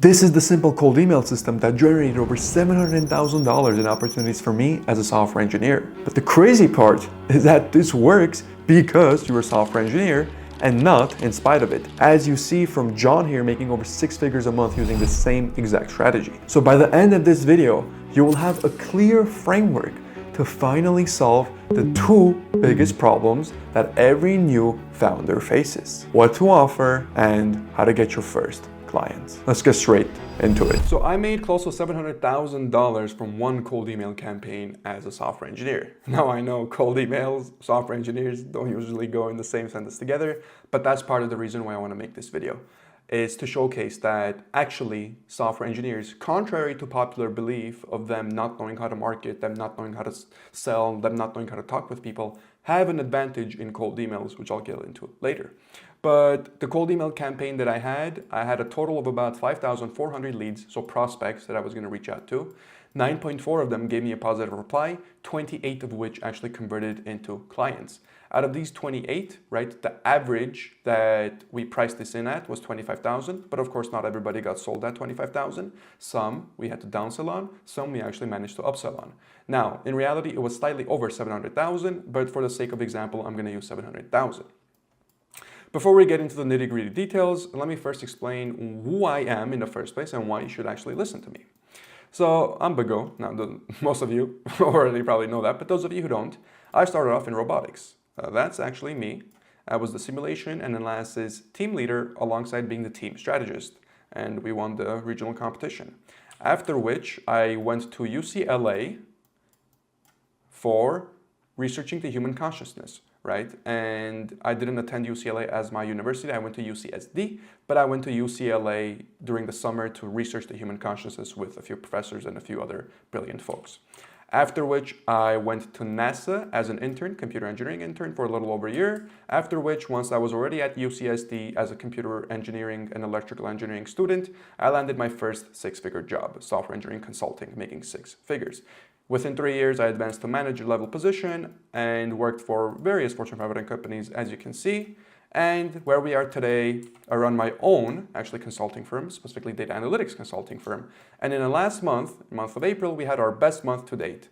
This is the simple cold email system that generated over $700,000 in opportunities for me as a software engineer. But the crazy part is that this works because you're a software engineer and not in spite of it. As you see from John here making over 6 figures a month using the same exact strategy. So by the end of this video, you will have a clear framework to finally solve the two biggest problems that every new founder faces: what to offer and how to get your first clients. Let's get straight into it. So I made close to $700,000 from one cold email campaign as a software engineer. Now I know cold emails, software engineers don't usually go in the same sentence together, but that's part of the reason why I want to make this video, is to showcase that actually software engineers, contrary to popular belief of them not knowing how to market, them not knowing how to sell, them not knowing how to talk with people, have an advantage in cold emails, which I'll get into later. But the cold email campaign that I had a total of about 5,400 leads, so prospects that I was going to reach out to. 9.4 of them gave me a positive reply, 28 of which actually converted into clients. Out of these 28, right, the average that we priced this in at was 25,000, but of course not everybody got sold at 25,000. Some we had to downsell on, some we actually managed to upsell on. Now, in reality, it was slightly over 700,000, but for the sake of example, I'm going to use 700,000. Before we get into the nitty-gritty details, let me first explain who I am in the first place and why you should actually listen to me. So I'm Bago. Now, most of you already probably know that, but those of you who don't, I started off in robotics. That's actually me. I was the simulation and analysis team leader alongside being the team strategist, and we won the regional competition. After which, I went to UCLA for researching the human consciousness. Right? And I didn't attend UCLA as my university. I went to UCSD, but I went to UCLA during the summer to research the human consciousness with a few professors and a few other brilliant folks. After which I went to NASA as an intern, computer engineering intern, for a little over a year. After which, once I was already at UCSD as a computer engineering and electrical engineering student, I landed my first 6-figure job, software engineering consulting, making 6 figures. Within 3 years, I advanced to manager level position and worked for various Fortune 500 companies, as you can see. And where we are today, I run my own, actually, consulting firm, specifically data analytics consulting firm. And in the last month of April, we had our best month to date,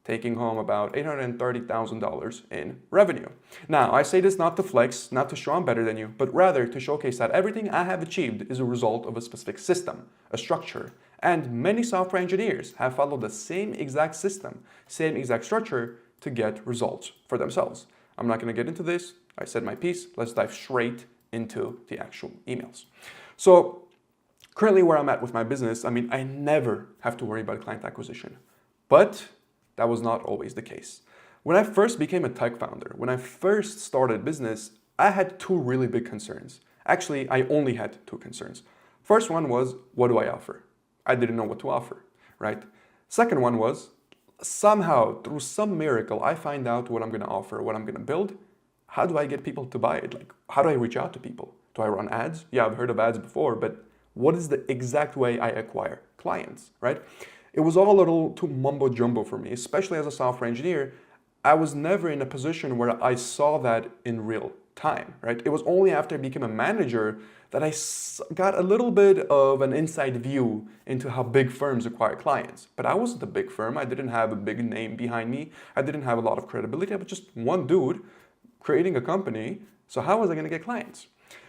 taking home about $830,000 in revenue. Now, I say this not to flex, not to show I'm better than you, but rather to showcase that everything I have achieved is a result of a specific system, a structure. And many software engineers have followed the same exact system, same exact structure to get results for themselves. I'm not going to get into this. I said my piece. Let's dive straight into the actual emails. So currently where I'm at with my business, I never have to worry about client acquisition, but that was not always the case. When I first became a tech founder, when I first started business, I had 2 really big concerns. Actually, I only had 2 concerns. First one was, what do I offer? I didn't know what to offer, right? Second one was, somehow, through some miracle, I find out what I'm going to offer, what I'm going to build. How do I get people to buy it? Like, how do I reach out to people? Do I run ads? Yeah, I've heard of ads before, but what is the exact way I acquire clients, right? It was all a little too mumbo jumbo for me, especially as a software engineer. I was never in a position where I saw that in real time, right? It was only after I became a manager that I got a little bit of an inside view into how big firms acquire clients. But I wasn't a big firm. I didn't have a big name behind me. I didn't have a lot of credibility. I was just one dude creating a company. So how was I going to get clients?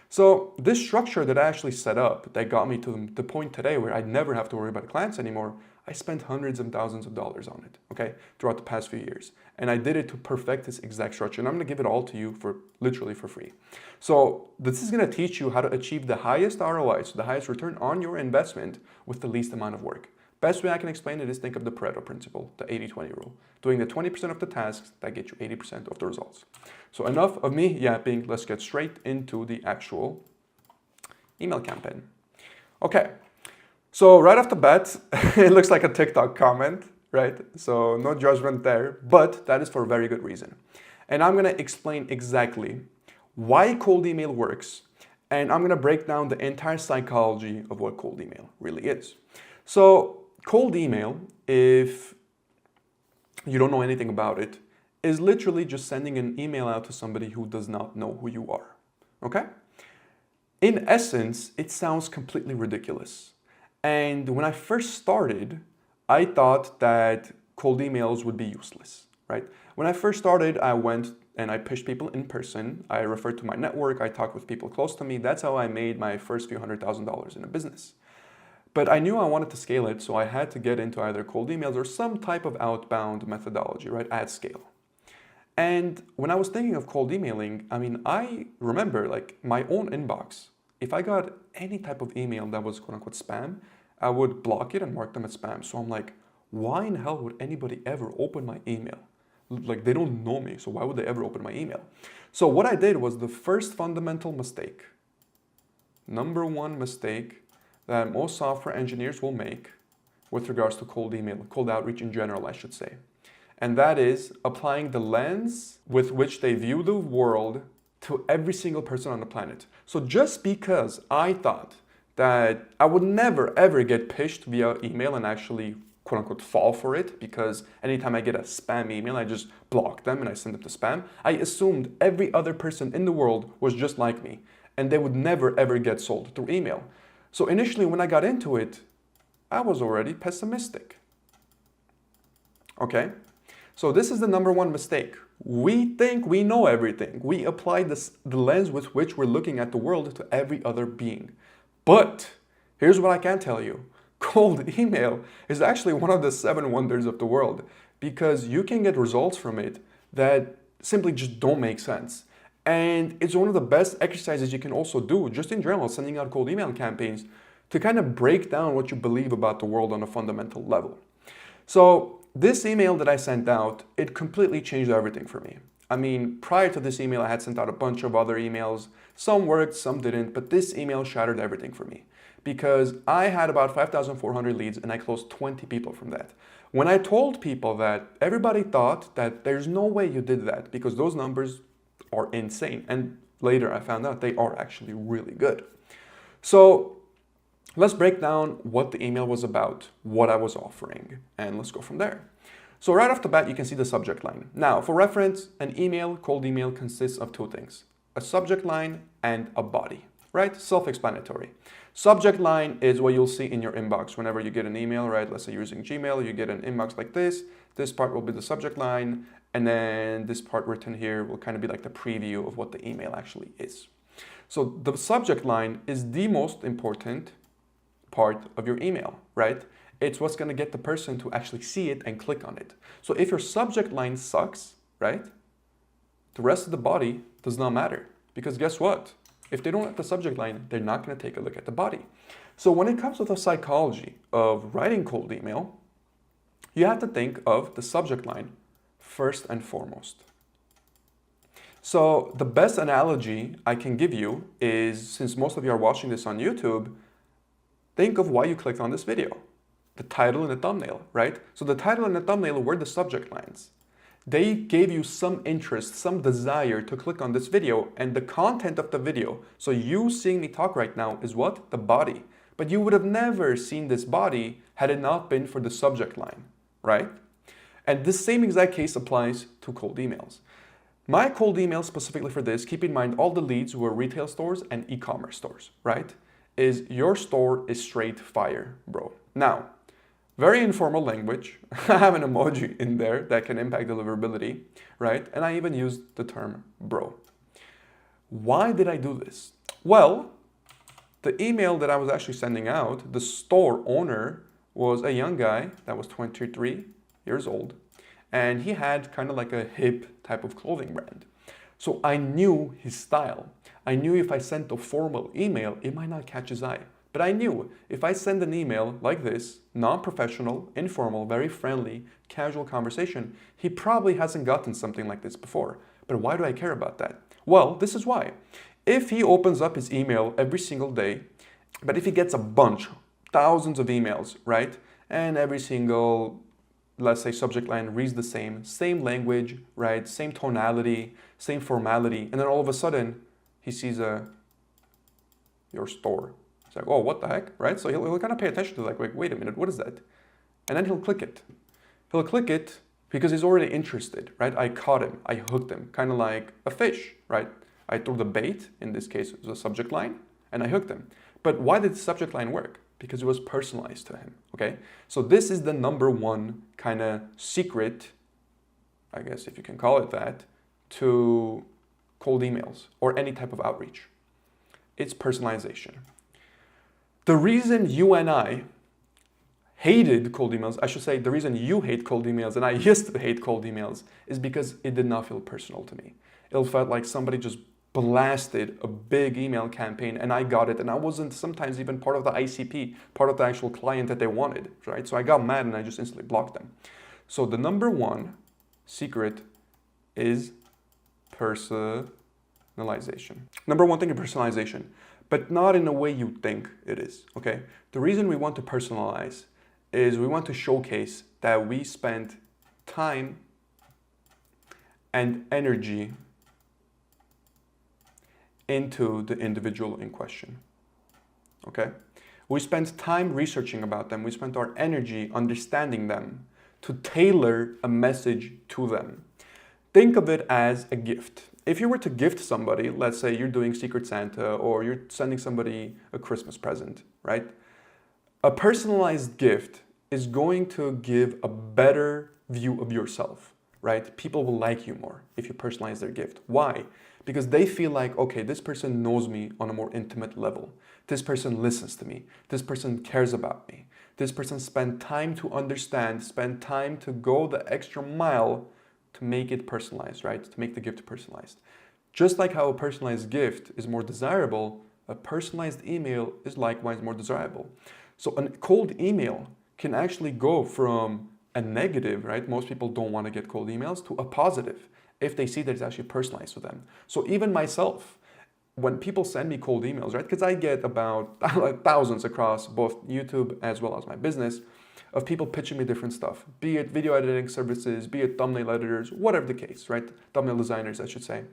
So this structure that I actually set up that got me to the point today where I'd never have to worry about clients anymore, I spent hundreds of thousands of dollars on it, okay, throughout the past few years. And I did it to perfect this exact structure. And I'm going to give it all to you for literally for free. So this is going to teach you how to achieve the highest ROI, so the highest return on your investment with the least amount of work. Best way I can explain it is think of the Pareto principle, the 80-20 rule. Doing the 20% of the tasks that get you 80% of the results. So enough of me yapping. Let's get straight into the actual email campaign. Okay. So right off the bat, it looks like a TikTok comment, right? So no judgment there, but that is for a very good reason. And I'm going to explain exactly why cold email works, and I'm going to break down the entire psychology of what cold email really is. So cold email, if you don't know anything about it, is literally just sending an email out to somebody who does not know who you are, okay? In essence, it sounds completely ridiculous. And when I first started, I thought that cold emails would be useless, right? When I first started, I went and I pitched people in person. I referred to my network. I talked with people close to me. That's how I made my first few $100,000 in a business. But I knew I wanted to scale it, so I had to get into either cold emails or some type of outbound methodology, right, at scale. And when I was thinking of cold emailing, I mean, I remember like my own inbox. If I got any type of email that was quote unquote spam, I would block it and mark them as spam. So I'm like, why in hell would anybody ever open my email? Like they don't know me, so why would they ever open my email? So what I did was the first fundamental mistake, number one mistake that most software engineers will make with regards to cold email, cold outreach in general, I should say. And that is applying the lens with which they view the world to every single person on the planet. So just because I thought that I would never ever get pitched via email and actually quote unquote fall for it, because anytime I get a spam email, I just block them and I send it to spam. I assumed every other person in the world was just like me and they would never ever get sold through email. So initially when I got into it, I was already pessimistic. Okay? So this is the number one mistake. We think we know everything. We apply the lens with which we're looking at the world to every other being. But here's what I can tell you. Cold email is actually one of the 7 wonders of the world because you can get results from it that simply just don't make sense. And it's one of the best exercises you can also do, just in general, sending out cold email campaigns to kind of break down what you believe about the world on a fundamental level. So this email that I sent out, it completely changed everything for me. I mean, prior to this email, I had sent out a bunch of other emails. Some worked, some didn't, but this email shattered everything for me because I had about 5,400 leads and I closed 20 people from that. When I told people that, everybody thought that there's no way you did that because those numbers are insane. And later I found out they are actually really good. So let's break down what the email was about, what I was offering, and let's go from there. So right off the bat, you can see the subject line. Now, for reference, an email, cold email, consists of 2 things, a subject line and a body, right? Self-explanatory. Subject line is what you'll see in your inbox whenever you get an email, right? Let's say you're using Gmail, you get an inbox like this. This part will be the subject line, and then this part written here will kind of be like the preview of what the email actually is. So the subject line is the most important part of your email, right? It's what's going to get the person to actually see it and click on it. So if your subject line sucks, right? The rest of the body does not matter because guess what? If they don't like the subject line, they're not going to take a look at the body. So when it comes to the psychology of writing cold email, you have to think of the subject line first and foremost. So the best analogy I can give you is, since most of you are watching this on YouTube, think of why you clicked on this video. The title and the thumbnail, right? So the title and the thumbnail were the subject lines. They gave you some interest, some desire to click on this video, and the content of the video, so you seeing me talk right now, is what? The body. But you would have never seen this body had it not been for the subject line, right? And this same exact case applies to cold emails. My cold email specifically for this, keep in mind all the leads were retail stores and e-commerce stores, right? Is your store is straight fire, bro. Now, very informal language. I have an emoji in there that can impact deliverability, right? And I even used the term bro. Why did I do this? Well, the email that I was actually sending out, the store owner was a young guy that was 23 years old, and he had kind of like a hip type of clothing brand. So I knew his style. I knew if I sent a formal email, it might not catch his eye. But I knew if I send an email like this, non-professional, informal, very friendly, casual conversation, he probably hasn't gotten something like this before. But why do I care about that? Well, this is why. If he opens up his email every single day, but if he gets a bunch, thousands of emails, right? And every single, let's say, subject line reads the same language, right? Same tonality, same formality. And then all of a sudden, he sees your store. It's like, oh, what the heck, right? So he'll kind of pay attention to like, wait a minute, what is that? And then he'll click it. He'll click it because he's already interested, right? I caught him, I hooked him, kind of like a fish, right? I threw the bait, in this case it was a subject line, and I hooked him. But why did the subject line work? Because it was personalized to him, okay? So this is the number one kind of secret, I guess if you can call it that, to cold emails or any type of outreach. It's personalization. The reason you and I hated cold emails, I should say the reason you hate cold emails and I used to hate cold emails is because it did not feel personal to me. It felt like somebody just blasted a big email campaign and I got it and I wasn't sometimes even part of the ICP, part of the actual client that they wanted, right? So I got mad and I just instantly blocked them. So the number one secret is personalization. Number one thing is personalization, but not in the way you think it is, okay? The reason we want to personalize is we want to showcase that we spent time and energy into the individual in question, okay? We spent time researching about them. We spent our energy understanding them to tailor a message to them. Think of it as a gift. If you were to gift somebody, let's say you're doing Secret Santa or you're sending somebody a Christmas present, right? A personalized gift is going to give a better view of yourself, right? People will like you more if you personalize their gift. Why? Because they feel like, okay, this person knows me on a more intimate level. This person listens to me. This person cares about me. This person spent time to understand, spent time to go the extra mile to make it personalized, right? To make the gift personalized. Just like how a personalized gift is more desirable, a personalized email is likewise more desirable. So a cold email can actually go from a negative, right? Most people don't want to get cold emails, to a positive if they see that it's actually personalized to them. So even myself, when people send me cold emails, right? Because I get about thousands across both YouTube as well as my business of people pitching me different stuff, be it video editing services, be it thumbnail editors, whatever the case, right? Thumbnail designers, I should say.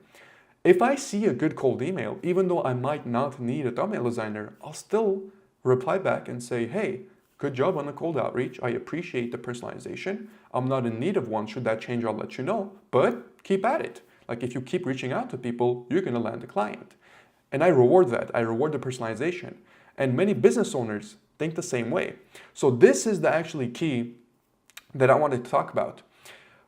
If I see a good cold email, even though I might not need a thumbnail designer, I'll still reply back and say, hey, good job on the cold outreach. I appreciate the personalization. I'm not in need of one. Should that change, I'll let you know. But keep at it. Like if you keep reaching out to people, you're going to land a client. And I reward that. I reward the personalization. And many business owners think the same way. So this is the actually key that I wanted to talk about.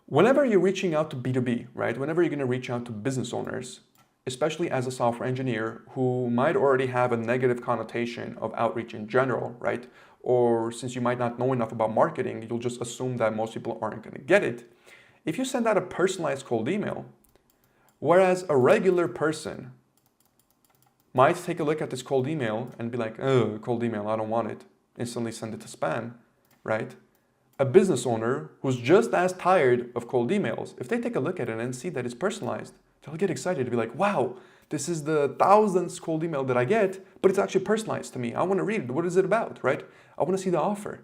Whenever you're reaching out to B2B, right? Whenever you're going to reach out to business owners, especially as a software engineer who might already have a negative connotation of outreach in general, right? Or since you might not know enough about marketing, you'll just assume that most people aren't going to get it. If you send out a personalized cold email, whereas a regular person might take a look at this cold email and be like, oh, cold email, I don't want it. Instantly send it to spam, right? A business owner who's just as tired of cold emails, if they take a look at it and see that it's personalized, they'll get excited to be like, wow, this is the thousandth cold email that I get, but it's actually personalized to me. I want to read it. What is it about, right? I want to see the offer.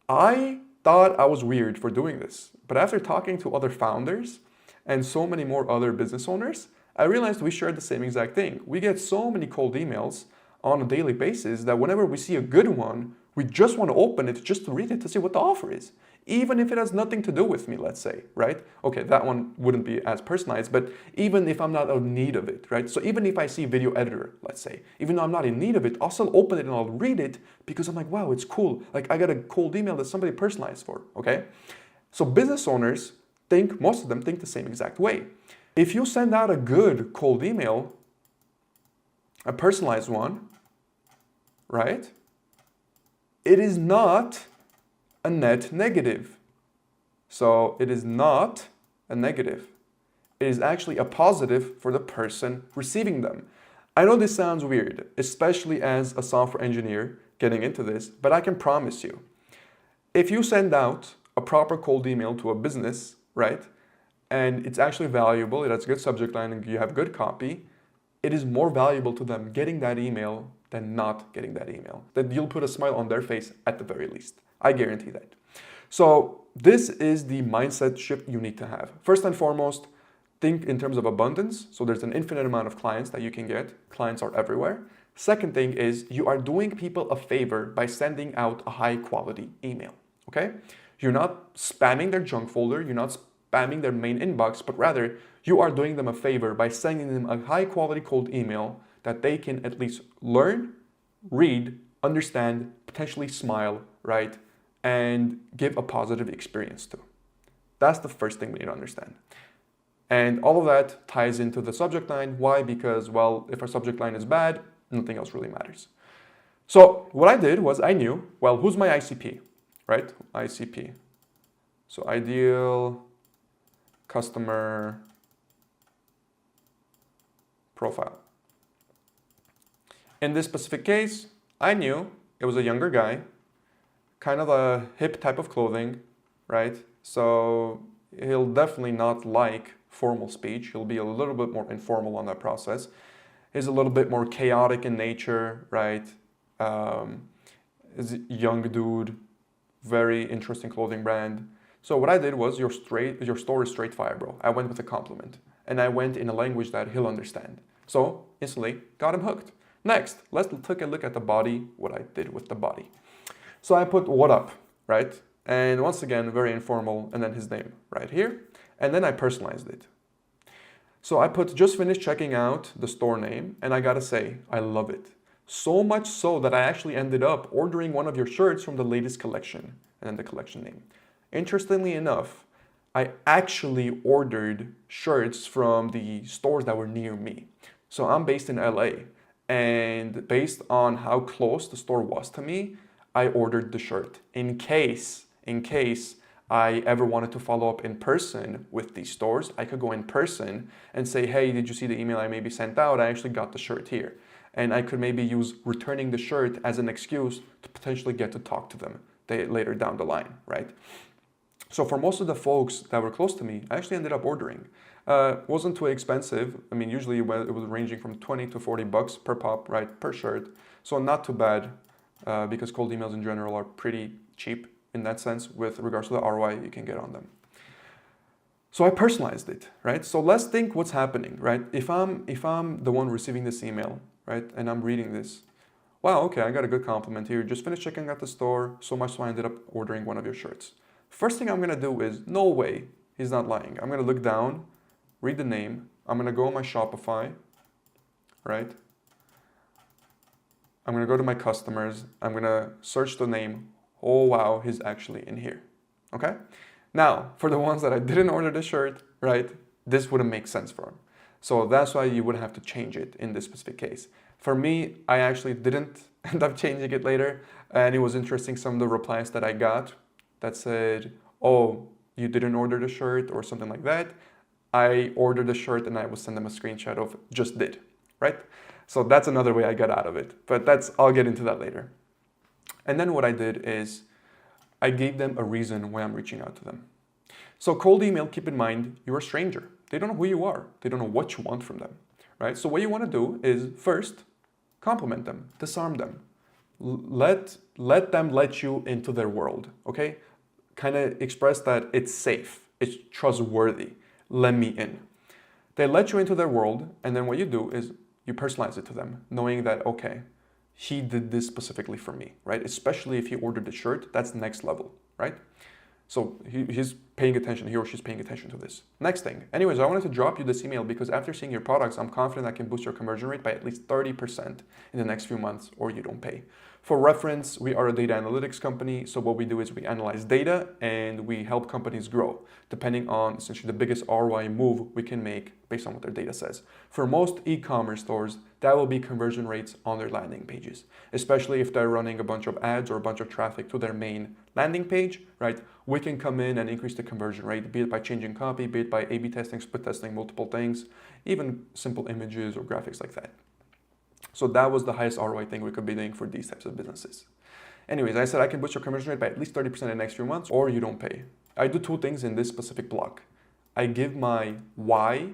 I thought I was weird for doing this, but after talking to other founders and so many more other business owners, I realized we share the same exact thing. We get so many cold emails on a daily basis that whenever we see a good one, we just want to open it just to read it to see what the offer is. Even if it has nothing to do with me, let's say, right? Okay, that one wouldn't be as personalized, but even if I'm not in need of it, right? So even if I see video editor, let's say, even though I'm not in need of it, I'll still open it and I'll read it because I'm like, wow, it's cool. Like I got a cold email that somebody personalized for, okay? So business owners think, most of them think the same exact way. If you send out a good cold email, a personalized one, right? It is not a net negative. So it is not a negative. It is actually a positive for the person receiving them. I know this sounds weird, especially as a software engineer getting into this, but I can promise you, if you send out a proper cold email to a business, right? And it's actually valuable, it has a good subject line and you have good copy, it is more valuable to them getting that email than not getting that email. That you'll put a smile on their face at the very least. I guarantee that. So this is the mindset shift you need to have. First and foremost, think in terms of abundance. So there's an infinite amount of clients that you can get. Clients are everywhere. Second thing is you are doing people a favor by sending out a high quality email, okay? You're not spamming their junk folder. You're not spamming their main inbox, but rather you are doing them a favor by sending them a high quality cold email that they can at least learn, read, understand, potentially smile, right? And give a positive experience to. That's the first thing we need to understand. And all of that ties into the subject line. Why? Because, well, if our subject line is bad, nothing else really matters. So what I did was I knew, well, who's my ICP, right? ICP. So ideal customer profile. In this specific case, I knew it was a younger guy, kind of a hip type of clothing, right? So he'll definitely not like formal speech. He'll be a little bit more informal on that process. He's a little bit more chaotic in nature, right? Is a young dude, very interesting clothing brand. So what I did was your store is straight fire, bro. I went with a compliment and I went in a language that he'll understand. So instantly got him hooked. Next, let's take a look at the body, what I did with the body. So I put what up, right? And once again, very informal, and then his name right here. And then I personalized it. So I put just finished checking out the store name, and I gotta say, I love it. So much so that I actually ended up ordering one of your shirts from the latest collection, and then the collection name. Interestingly enough, I actually ordered shirts from the stores that were near me. So I'm based in LA, and based on how close the store was to me, I ordered the shirt in case I ever wanted to follow up in person with these stores. I could go in person and say, hey, did you see the email I maybe sent out? I actually got the shirt here. And I could maybe use returning the shirt as an excuse to potentially get to talk to them later down the line, right? So for most of the folks that were close to me, I actually ended up ordering. Wasn't too expensive. I mean, usually it was ranging from 20 to 40 bucks per pop, right, per shirt. So not too bad because cold emails in general are pretty cheap in that sense with regards to the ROI you can get on them. So I personalized it, right? So let's think what's happening, right? If I'm the one receiving this email, right, and I'm reading this, wow, okay, I got a good compliment here. Just finished checking out the store, so much so I ended up ordering one of your shirts. First thing I'm gonna do is, no way, he's not lying. I'm gonna look down, read the name. I'm gonna go on my Shopify, right? I'm gonna go to my customers. I'm gonna search the name. Oh wow, he's actually in here, okay? Now, for the ones that I didn't order the shirt, right, this wouldn't make sense for them. So that's why you would have to change it in this specific case. For me, I actually didn't end up changing it later, and it was interesting some of the replies that I got that said, oh, you didn't order the shirt or something like that. I ordered the shirt and I will send them a screenshot of just did, right? So that's another way I got out of it, but I'll get into that later. And then what I did is I gave them a reason why I'm reaching out to them. So cold email, keep in mind, you're a stranger. They don't know who you are. They don't know what you want from them, right? So what you want to do is first compliment them, disarm them. Let them let you into their world, okay? Kind of express that it's safe, it's trustworthy. Let me in. They let you into their world, and then what you do is you personalize it to them, knowing that, okay, he did this specifically for me, right? Especially if he ordered the shirt, that's next level, right? So he's paying attention, he or she's paying attention to this. Next thing, anyways, I wanted to drop you this email because after seeing your products, I'm confident I can boost your conversion rate by at least 30% in the next few months, or you don't pay. For reference, we are a data analytics company. So what we do is we analyze data and we help companies grow, depending on essentially the biggest ROI move we can make based on what their data says. For most e-commerce stores, that will be conversion rates on their landing pages, especially if they're running a bunch of ads or a bunch of traffic to their main landing page, right? We can come in and increase the conversion rate, be it by changing copy, be it by A/B testing, split testing, multiple things, even simple images or graphics like that. So that was the highest ROI thing we could be doing for these types of businesses. Anyways, I said I can boost your conversion rate by at least 30% in the next few months, or you don't pay. I do two things in this specific block. I give my why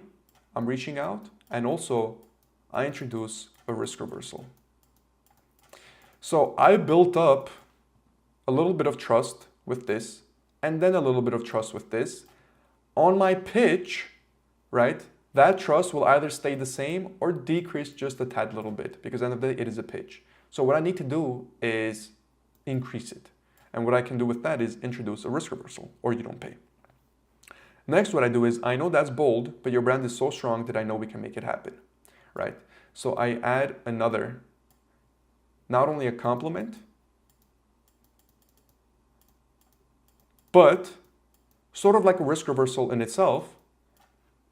I'm reaching out, and also I introduce a risk reversal. So I built up a little bit of trust with this, and then a little bit of trust with this. On my pitch, right? That trust will either stay the same or decrease just a tad little bit, because at the end of the day, it is a pitch. So what I need to do is increase it. And what I can do with that is introduce a risk reversal, or you don't pay. Next, what I do is, I know that's bold, but your brand is so strong that I know we can make it happen, right? So I add another not only a compliment, but sort of like a risk reversal in itself,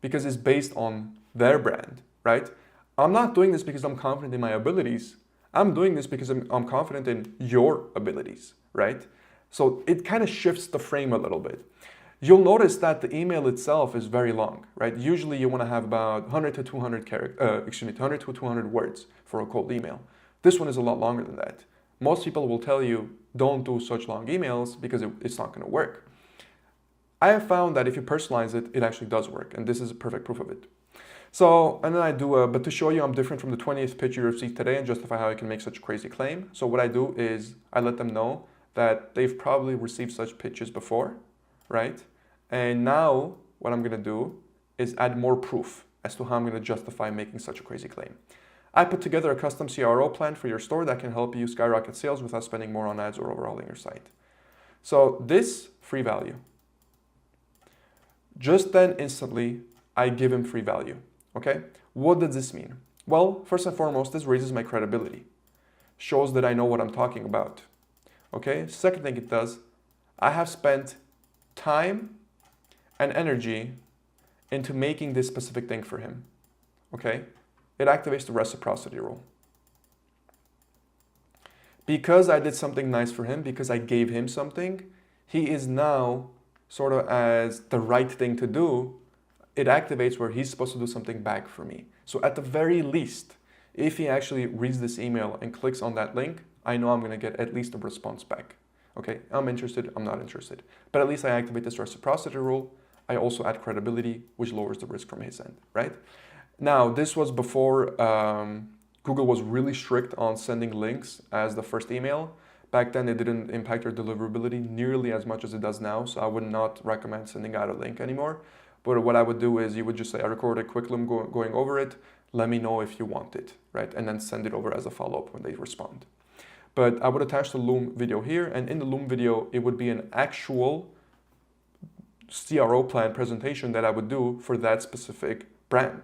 because it's based on their brand, right? I'm not doing this because I'm confident in my abilities. I'm doing this because I'm confident in your abilities, right? So it kind of shifts the frame a little bit. You'll notice that the email itself is very long, right? Usually you want to have about 100 to 200 100 to 200 words for a cold email. This one is a lot longer than that. Most people will tell you don't do such long emails because it's not going to work. I have found that if you personalize it, it actually does work, and this is a perfect proof of it. So, and then I do, but to show you I'm different from the 20th pitch you received today and justify how I can make such a crazy claim. So what I do is I let them know that they've probably received such pitches before, right? And now what I'm gonna do is add more proof as to how I'm gonna justify making such a crazy claim. I put together a custom CRO plan for your store that can help you skyrocket sales without spending more on ads or overhauling your site. So this free value. Just then instantly, I give him free value, okay? What does this mean? Well, first and foremost, this raises my credibility. Shows that I know what I'm talking about, okay? Second thing it does, I have spent time and energy into making this specific thing for him, okay? It activates the reciprocity rule. Because I did something nice for him, because I gave him something, he is now sort of as the right thing to do. It activates where he's supposed to do something back for me. So at the very least, if he actually reads this email and clicks on that link, I know I'm going to get at least a response back. Okay, I'm interested, I'm not interested. But at least I activate this reciprocity rule. I also add credibility, which lowers the risk from his end, right? Now, this was before Google was really strict on sending links as the first email. Back then, it didn't impact your deliverability nearly as much as it does now, so I would not recommend sending out a link anymore. But what I would do is you would just say, I recorded a quick limb going over it, let me know if you want it, right? And then send it over as a follow-up when they respond. But I would attach the Loom video here, and in the Loom video, it would be an actual CRO plan presentation that I would do for that specific brand.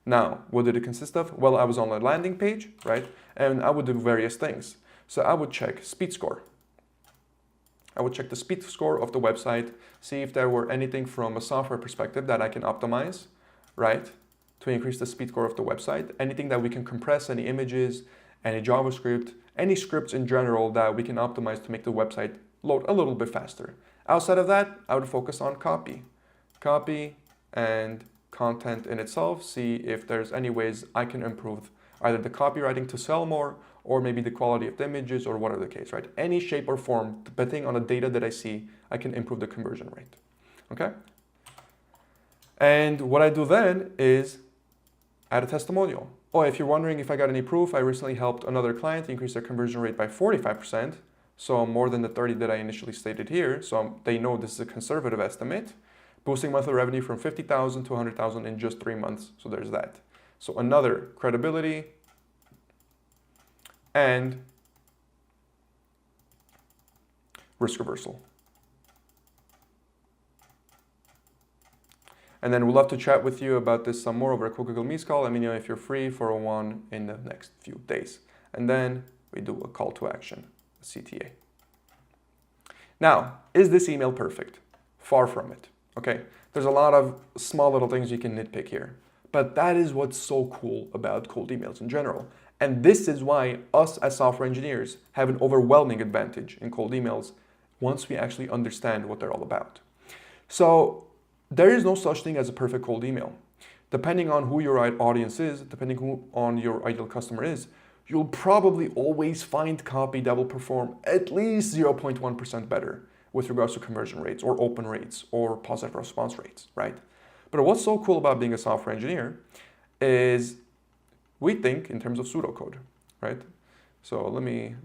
Now, what did it consist of? Well, I was on a landing page, right? And I would do various things. So I would check speed score. I would check the speed score of the website, see if there were anything from a software perspective that I can optimize, right? To increase the speed score of the website. Anything that we can compress, any images, any JavaScript, any scripts in general that we can optimize to make the website load a little bit faster. Outside of that, I would focus on copy. Copy and content in itself, see if there's any ways I can improve either the copywriting to sell more, or maybe the quality of the images, or whatever the case, right? Any shape or form, depending on the data that I see, I can improve the conversion rate, okay? And what I do then is add a testimonial. Oh, if you're wondering if I got any proof, I recently helped another client increase their conversion rate by 45%, so more than the 30 that I initially stated here, so they know this is a conservative estimate, boosting monthly revenue from 50,000 to 100,000 in just 3 months, so there's that. So another credibility, and risk reversal. And then we'll love to chat with you about this some more over a quick Google Meets call. Let me know if you're free for a one in the next few days. And then we do a call to action, a CTA. Now, is this email perfect? Far from it, okay? There's a lot of small little things you can nitpick here. But that is what's so cool about cold emails in general. And this is why us as software engineers have an overwhelming advantage in cold emails once we actually understand what they're all about. So there is no such thing as a perfect cold email. Depending on who your audience is, depending on your ideal customer is, you'll probably always find copy that will perform at least 0.1% better with regards to conversion rates or open rates or positive response rates, right? But what's so cool about being a software engineer is we think in terms of pseudocode, right? So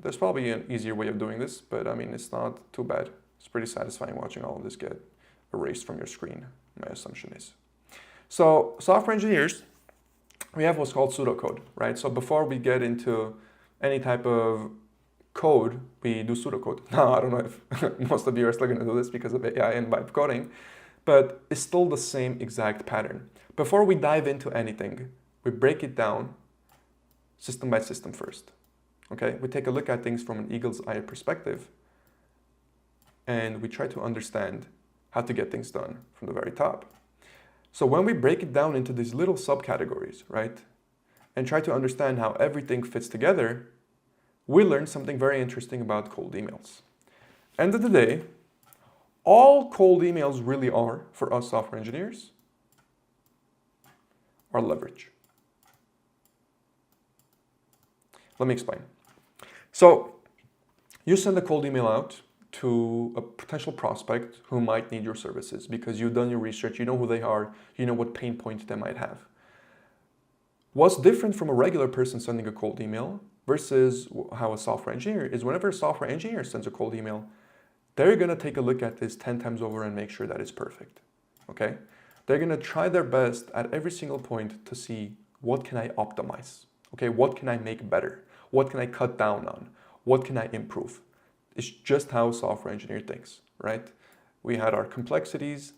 there's probably an easier way of doing this, but I mean, it's not too bad. It's pretty satisfying watching all of this get erased from your screen, my assumption is. So software engineers, we have what's called pseudocode, right? So before we get into any type of code, we do pseudocode. Now, I don't know if most of you are still going to do this because of AI and vibe coding, but it's still the same exact pattern. Before we dive into anything, we break it down system by system first. Okay, we take a look at things from an eagle's eye perspective, and we try to understand how to get things done from the very top. So when we break it down into these little subcategories, right, and try to understand how everything fits together, we learn something very interesting about cold emails. End of the day, all cold emails really are, for us software engineers, are leverage. Let me explain. So you send a cold email out to a potential prospect who might need your services because you've done your research, you know who they are, you know what pain points they might have. What's different from a regular person sending a cold email versus how a software engineer is, whenever a software engineer sends a cold email, they're going to take a look at this 10 times over and make sure that it's perfect. Okay? They're going to try their best at every single point to see, what can I optimize? Okay, what can I make better? What can I cut down on? What can I improve? It's just how a software engineer thinks, right? We had our complexities,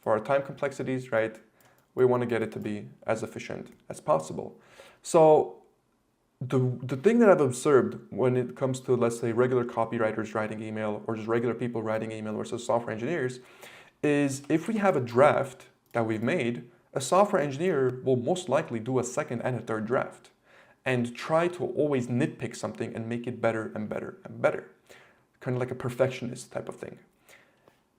for our time complexities, right? We want to get it to be as efficient as possible. So the thing that I've observed when it comes to, let's say, regular copywriters writing email or just regular people writing email versus software engineers is, if we have a draft that we've made, a software engineer will most likely do a second and a third draft and try to always nitpick something and make it better and better and better. Kind of like a perfectionist type of thing.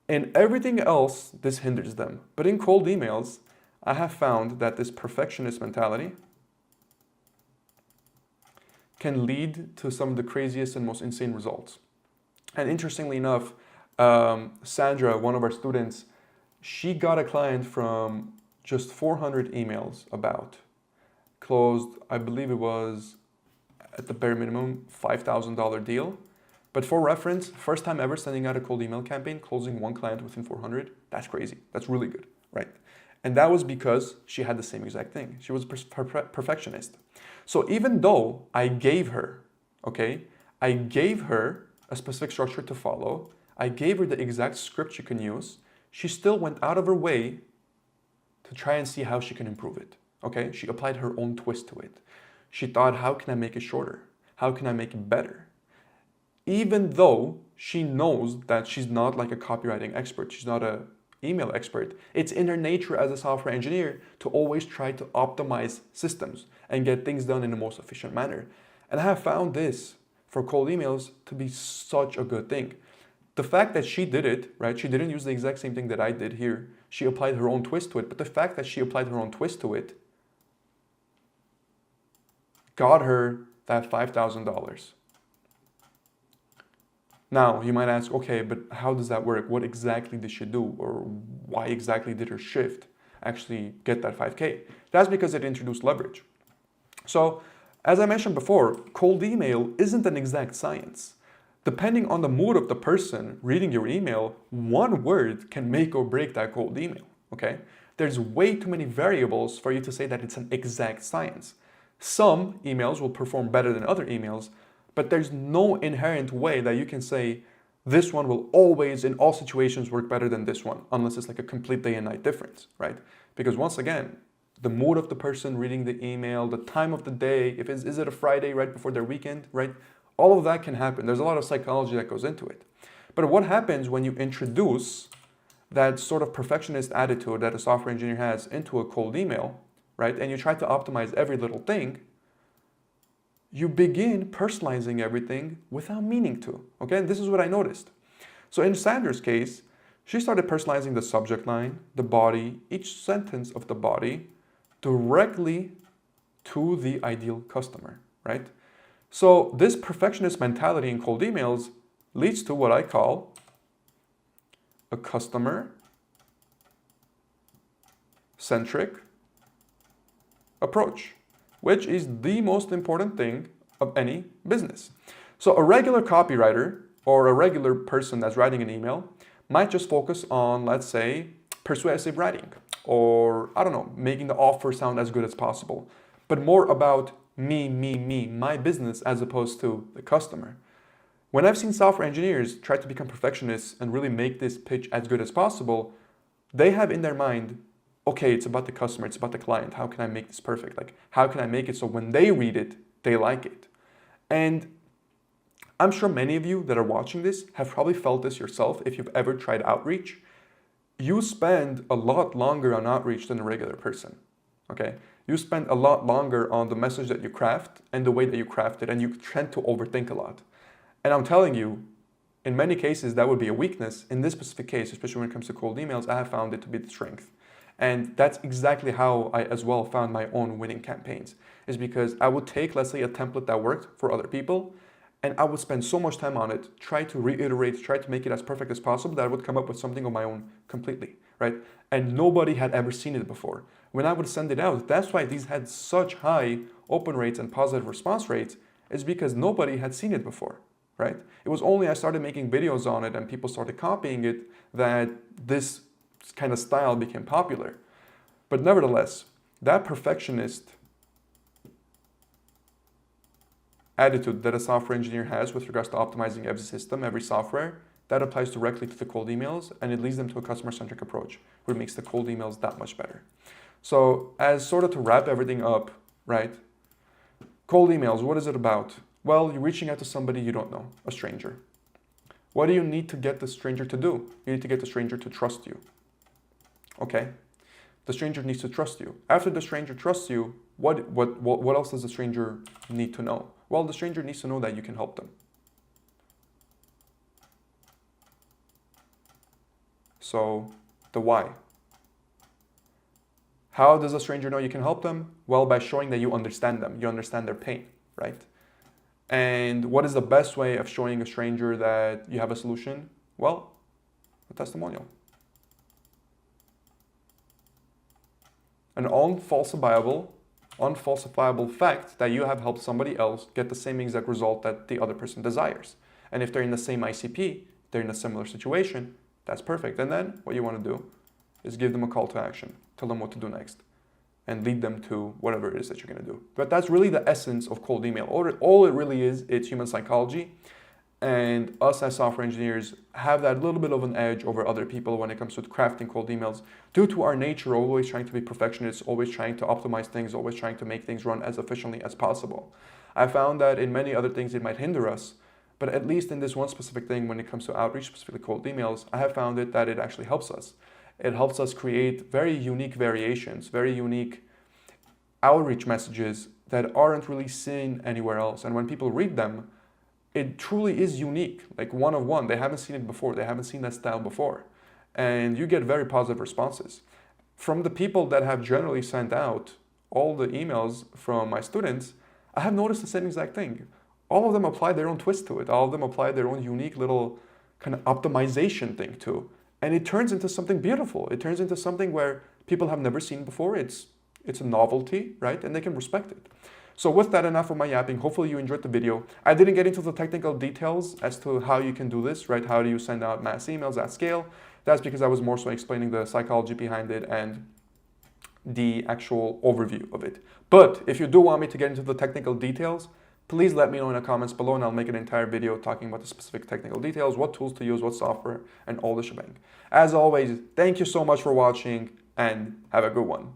In everything else, this hinders them. But in cold emails, I have found that this perfectionist mentality can lead to some of the craziest and most insane results. And interestingly enough, Sandra, one of our students, she got a client from just 400 emails about, closed, I believe it was at the bare minimum, $5,000 deal. But for reference, first time ever sending out a cold email campaign, closing one client within 400, that's crazy. That's really good, right? And that was because she had the same exact thing. She was a perfectionist. So even though I gave her, okay, I gave her a specific structure to follow, I gave her the exact script she can use, she still went out of her way to try and see how she can improve it, okay? She applied her own twist to it. She thought, how can I make it shorter? How can I make it better? Even though she knows that she's not like a copywriting expert, she's not an email expert, it's in her nature as a software engineer to always try to optimize systems and get things done in the most efficient manner. And I have found this for cold emails to be such a good thing. The fact that she did it, right? She didn't use the exact same thing that I did here. She applied her own twist to it, but the fact that she applied her own twist to it got her that $5,000. Now, you might ask, okay, but how does that work? What exactly did she do? Or why exactly did her shift actually get that 5K? That's because it introduced leverage. So, as I mentioned before, cold email isn't an exact science. Depending on the mood of the person reading your email, one word can make or break that cold email, okay? There's way too many variables for you to say that it's an exact science. Some emails will perform better than other emails, but there's no inherent way that you can say this one will always in all situations work better than this one, unless it's like a complete day and night difference, right? Because once again, the mood of the person reading the email, the time of the day, is it a Friday right before their weekend, right? All of that can happen. There's a lot of psychology that goes into it. But what happens when you introduce that sort of perfectionist attitude that a software engineer has into a cold email, right? And you try to optimize every little thing, you begin personalizing everything without meaning to, okay? And this is what I noticed. So in Sandra's case, she started personalizing the subject line, the body, each sentence of the body directly to the ideal customer, right? So this perfectionist mentality in cold emails leads to what I call a customer-centric approach, which is the most important thing of any business. So a regular copywriter or a regular person that's writing an email might just focus on, let's say, persuasive writing, or I don't know, making the offer sound as good as possible, but more about me, my business, as opposed to the customer. When I've seen software engineers try to become perfectionists and really make this pitch as good as possible, they have in their mind, okay, it's about the customer, it's about the client. How can I make this perfect? Like, how can I make it so when they read it, they like it? And I'm sure many of you that are watching this have probably felt this yourself if you've ever tried outreach. You spend a lot longer on outreach than a regular person, okay? You spend a lot longer on the message that you craft and the way that you craft it, and you tend to overthink a lot. And I'm telling you, in many cases, that would be a weakness. In this specific case, especially when it comes to cold emails, I have found it to be the strength. And that's exactly how I as well found my own winning campaigns, is because I would take, let's say, a template that worked for other people, and I would spend so much time on it, try to reiterate, try to make it as perfect as possible, that I would come up with something of my own completely, right? And nobody had ever seen it before. When I would send it out, that's why these had such high open rates and positive response rates, is because nobody had seen it before, right? It was only I started making videos on it and people started copying it that this kind of style became popular. But nevertheless, that perfectionist attitude that a software engineer has with regards to optimizing every system, every software, that applies directly to the cold emails, and it leads them to a customer-centric approach, which makes the cold emails that much better. So as sort of to wrap everything up, right? Cold emails, what is it about? Well, you're reaching out to somebody you don't know, a stranger. What do you need to get the stranger to do? You need to get the stranger to trust you. Okay? The stranger needs to trust you. After the stranger trusts you, what else does the stranger need to know? Well, the stranger needs to know that you can help them. So, the why. How does a stranger know you can help them? Well, by showing that you understand them. You understand their pain, right? And what is the best way of showing a stranger that you have a solution? Well, a testimonial. An unfalsifiable fact that you have helped somebody else get the same exact result that the other person desires. And if they're in the same ICP, they're in a similar situation, that's perfect. And then what you want to do is give them a call to action. Tell them what to do next and lead them to whatever it is that you're going to do. But that's really the essence of cold email. All it really is, it's human psychology. And us as software engineers have that little bit of an edge over other people when it comes to crafting cold emails due to our nature, always trying to be perfectionists, always trying to optimize things, always trying to make things run as efficiently as possible. I found that in many other things it might hinder us, but at least in this one specific thing, when it comes to outreach, specifically cold emails, I have found that it actually helps us. It helps us create very unique variations, very unique outreach messages that aren't really seen anywhere else. And when people read them, it truly is unique, like one of one. They haven't seen it before. They haven't seen that style before. And you get very positive responses. From the people that have generally sent out all the emails from my students, I have noticed the same exact thing. All of them apply their own twist to it. All of them apply their own unique little kind of optimization thing to. And it turns into something beautiful. It turns into something where people have never seen before. It's a novelty, right? And they can respect it. So with that, enough of my yapping. Hopefully you enjoyed the video. I didn't get into the technical details as to how you can do this, right? How do you send out mass emails at scale? That's because I was more so explaining the psychology behind it and the actual overview of it. But if you do want me to get into the technical details, please let me know in the comments below and I'll make an entire video talking about the specific technical details, what tools to use, what software, and all the shebang. As always, thank you so much for watching and have a good one.